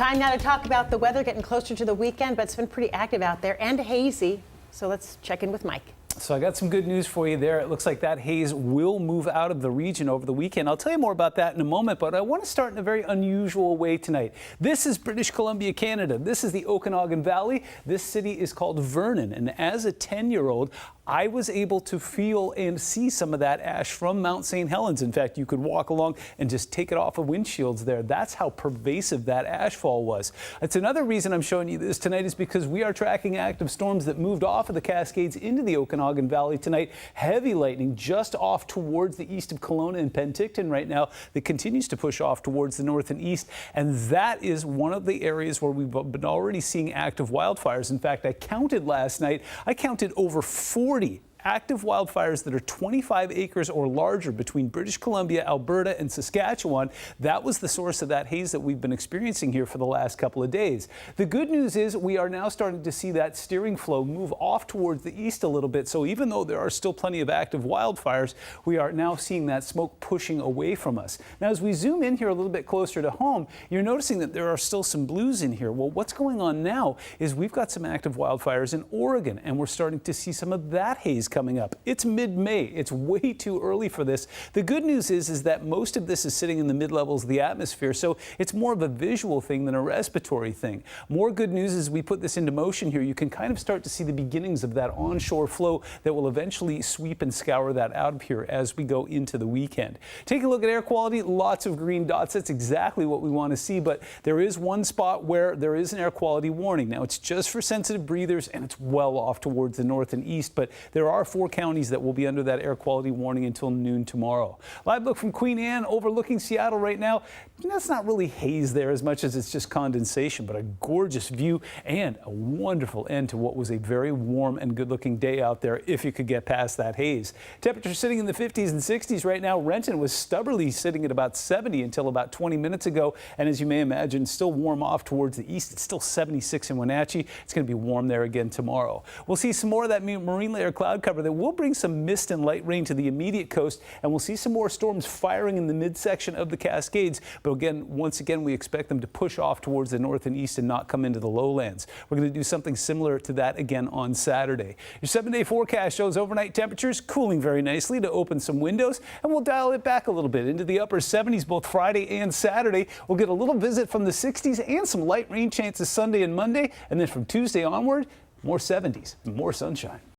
Time now to talk about the weather, getting closer to the weekend, but it's been pretty active out there and hazy. So let's check in with Mike. So I got some good news for you there. It looks like that haze will move out of the region over the weekend. I'll tell you more about that in a moment, but I want to start in a very unusual way tonight. This is British Columbia, Canada. This is the Okanagan Valley. This city is called Vernon, and as a 10-year-old, I was able to feel and see some of that ash from Mount St. Helens. In fact, you could walk along and just take it off of windshields there. That's how pervasive that ashfall was. It's another reason I'm showing you this tonight is because we are tracking active storms that moved off of the Cascades into the Okanagan Valley tonight. Heavy lightning just off towards the east of Kelowna and Penticton right now that continues to push off towards the north and east. And that is one of the areas where we've been already seeing active wildfires. In fact, I counted last night, I counted over 40 active wildfires that are 25 acres or larger between British Columbia, Alberta, and Saskatchewan. That was the source of that haze that we've been experiencing here for the last couple of days. The good news is we are now starting to see that steering flow move off towards the east a little bit. So even though there are still plenty of active wildfires, we are now seeing that smoke pushing away from us. Now, as we zoom in here a little bit closer to home, you're noticing that there are still some blues in here. Well, what's going on now is we've got some active wildfires in Oregon, and we're starting to see some of that haze coming up. It's mid-May. It's way too early for this. The good news is that most of this is sitting in the mid-levels of the atmosphere, so it's more of a visual thing than a respiratory thing. More good news is we put this into motion here. You can kind of start to see the beginnings of that onshore flow that will eventually sweep and scour that out of here as we go into the weekend. Take a look at air quality. Lots of green dots. That's exactly what we want to see, but there is one spot where there is an air quality warning. Now, it's just for sensitive breathers, and it's well off towards the north and east, but there are 4 counties that will be under that air quality warning until noon tomorrow. Live look from Queen Anne overlooking Seattle right now. That's not really haze there as much as it's just condensation, but a gorgeous view and a wonderful end to what was a very warm and good-looking day out there if you could get past that haze. Temperature sitting in the 50s and 60s right now. Renton was stubbornly sitting at about 70 until about 20 minutes ago, and as you may imagine, still warm off towards the east. It's still 76 in Wenatchee. It's going to be warm there again tomorrow. We'll see some more of that marine layer cloud cover that will bring some mist and light rain to the immediate coast, and we'll see some more storms firing in the midsection of the Cascades. But again, once again, we expect them to push off towards the north and east and not come into the lowlands. We're going to do something similar to that again on Saturday. Your 7-day forecast shows overnight temperatures cooling very nicely to open some windows, and we'll dial it back a little bit into the upper 70s both Friday and Saturday. We'll get a little visit from the 60s and some light rain chances Sunday and Monday, and then from Tuesday onward, more 70s and more sunshine.